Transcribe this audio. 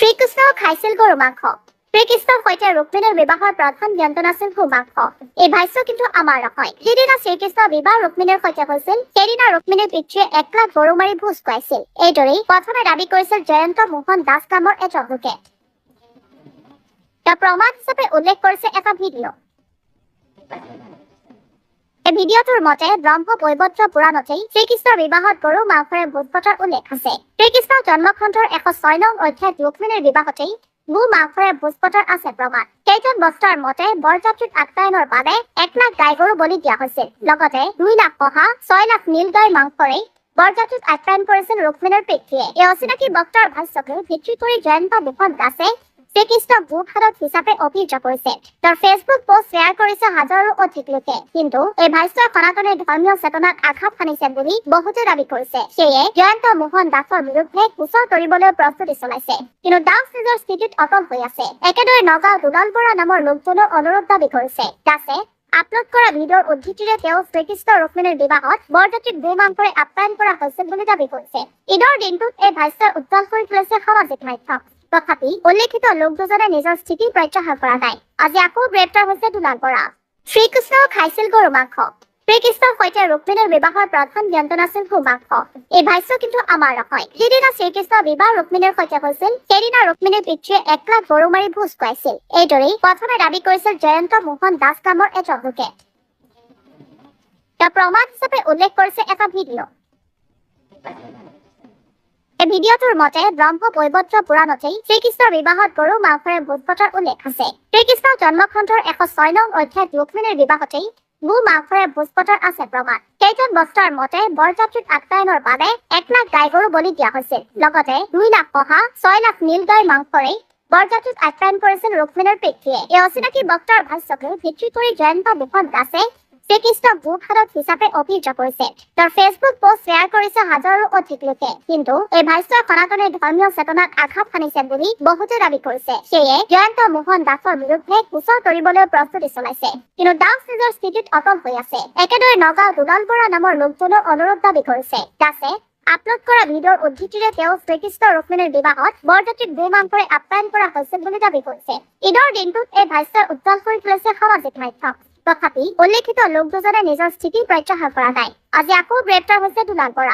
শ্ৰীকৃষ্ণ খাইছিল গৰু মাংস। শ্ৰীকৃষ্ণৰ সৈতে ৰুক্মিণীৰ বিবাহৰ প্ৰধান ব্যঞ্জন আছিল গোমাংস। এই ভাষ্য কিন্তু আমাৰ নহয়। যিদিনা শ্ৰীকৃষ্ণৰ বিবাহ ৰুক্মিণীৰ সৈতে হৈছিল, সেইদিনা ৰুক্মিণীৰ পিতৃয়ে 1 লাখ গৰু মাৰি ভোজ খুৱাইছিল। এইদৰেই প্ৰথমে দাবী কৰিছিল জয়ন্ত মোহন দাস নামৰ এজন লোকে। তেওঁ প্ৰমাণ হিচাপে উল্লেখ কৰিছে এটা ভিডিঅ'। এই ভিডিঅ'টোৰ মতে ব্ৰহ্ম বৈবৰ্ত পুৰাণতেই শ্ৰীকৃষ্ণৰ বিবাহত গৰু মাংসৰে ভোজ পতাৰ উল্লেখ আছে। শ্ৰীকৃষ্ণৰ জন্মখণ্ডৰ 106 নং অধ্যায়ত ৰুক্মিণীৰ বিবাহতেই গো মাংসৰে ভোজ পতাৰ আছে প্ৰমাণ। কেইজন বক্তাৰ মতে বৰযাত্ৰীক আপ্যায়নৰ বাবে 1 লাখ গাই গৰু বলি দিয়া হৈছিল। লগতে 2 লাখ পহা 6 লাখ নীল গাই মাংসৰে বৰযাত্ৰীক আপ্যায়ন কৰিছিল ৰুক্মিণীৰ পিতৃয়ে। এই অচিনাকি বক্তাৰ ভাষ্যকে ভিত্তি কৰি জয়ন্ত মোহন দাসে শ্ৰীকৃষ্ণক ভূভাৰত হিচাপে অভিযোগ কৰিছে। তেওঁৰ ফেচবুক পোষ্ট শ্বেয়াৰ কৰিছে হাজাৰো অধিক লোকে। কিন্তু এই ভাষ্যই সনাতনী ধৰ্মীয় চেতনাক আঘাত সানিছে বুলি বহুতে দাবী কৰিছে। সেয়ে জয়ন্ত মোহন দাসৰ বিৰুদ্ধে গোচৰ তৰিবলৈ প্ৰস্তুতি চলাইছে। কিন্তু দাস নিজৰ স্থিতিত অটল হৈ আছে। একেদৰে নগাঁও দুলাল বৰা নামৰ লোকজনেও অনুৰোধ দাবী কৰিছে। দাসে আপলোড কৰা ভিডিঅ'ৰ উদ্ধৃতিৰে তেওঁ শ্ৰীকৃষ্ণ ৰুক্মিণীৰ বিবাহত বৰযাত্ৰীক গো মাংসৰে আপ্যায়ন কৰা হৈছিল বুলি দাবী কৰিছে। ঈদৰ দিনটোত এই ভাষ্যই উজ্জ্বল কৰি তুলিছে সামাজিক মাধ্যম। তথাপি উল্লেখিত লোক দুজনে নিজৰ স্থিতি প্ৰত্যাহাৰ কৰা নাই। আজি আকৌ গ্ৰেপ্তাৰ হৈছে দুলাল বৰা। শ্ৰীকৃষ্ণ খাইছিল গৰু মাংস। শ্ৰীকৃষ্ণৰ সৈতে ৰুক্মিণীৰ বিবাহৰ প্ৰধান ব্যঞ্জন আছিল গোমাংস। এই ভাষ্য কিন্তু আমাৰ নহয়। যিদিনা শ্ৰীকৃষ্ণৰ বিবাহ ৰুক্মিণীৰ সৈতে হৈছিল, সেইদিনা ৰুক্মিণীৰ পিতৃয়ে 1 লাখ গৰু মাৰি ভোজ খুৱাইছিল। এইদৰেই প্ৰথমে দাবী কৰিছিল জয়ন্ত মোহন দাস নামৰ এজন লোকে। তেওঁ প্ৰমাণ হিচাপে উল্লেখ কৰিছে এটা ভিডিঅ'। এই ভিডিঅ'টোৰ মতে ব্ৰহ্ম বৈবৰ্ত পুৰাণতেই শ্ৰীকৃষ্ণৰ বিবাহত গৰু মাংসৰে ভোজ পতাৰ উল্লেখ আছে। শ্ৰীকৃষ্ণৰ জন্মখণ্ডৰ 106 নং অধ্যায়ত ৰুক্মিণীৰ বিবাহতেই গো মাংসৰে ভোজ পতাৰ আছে প্ৰমাণ। কেইজন বক্তাৰ মতে বৰযাত্ৰীক আপ্যায়নৰ বাবে 1 লাখ গাই গৰু বলি দিয়া হৈছিল। লগতে 2 লাখ পহা 6 লাখ নীল গাই মাংসৰে বৰযাত্ৰীক আপ্যায়ন কৰিছিল ৰুক্মিণীৰ পিতৃয়ে। এই অচিনাকি বক্তাৰ ভাষ্যকে ভিত্তি কৰি জয়ন্ত মোহন দাসে শ্ৰীকৃষ্ণক ভূভাৰত হিচাপে অভিযোগ কৰিছে। তেওঁৰ ফেচবুক পোষ্ট শ্বেয়াৰ কৰিছে হাজাৰো অধিক লোকে। কিন্তু এই ভাষ্যই সনাতনী ধৰ্মীয় চেতনাক আঘাত সানিছে বুলি বহুতে দাবী কৰিছে। সেয়ে জয়ন্ত মোহন দাসৰ বিৰুদ্ধে গোচৰ তৰিবলৈ প্ৰস্তুতি চলাইছে। কিন্তু দাস নিজৰ স্থিতিত অটল হৈ আছে। একেদৰে নগাঁও দুলাল বৰা নামৰ লোকজনেও অনুৰোধ দাবী কৰিছে। দাসে আপলোড কৰা ভিডিঅ'ৰ উদ্ধৃতিৰে তেওঁ শ্ৰীকৃষ্ণ ৰুক্মিণীৰ বিবাহত বৰযাত্ৰীক গো মাংসৰে আপ্যায়ন কৰা হৈছিল বুলি দাবী কৰিছে। ঈদৰ দিনটোত এই ভাষ্যই উজ্জ্বল কৰি তুলিছে সামাজিক মাধ্যম। তথাপি উল্লেখিত লোক দুজনে নিজৰ স্থিতি প্ৰত্যাহাৰ কৰা নাই। আজি আকৌ গ্ৰেপ্তাৰ হৈছে দুলাল বৰা।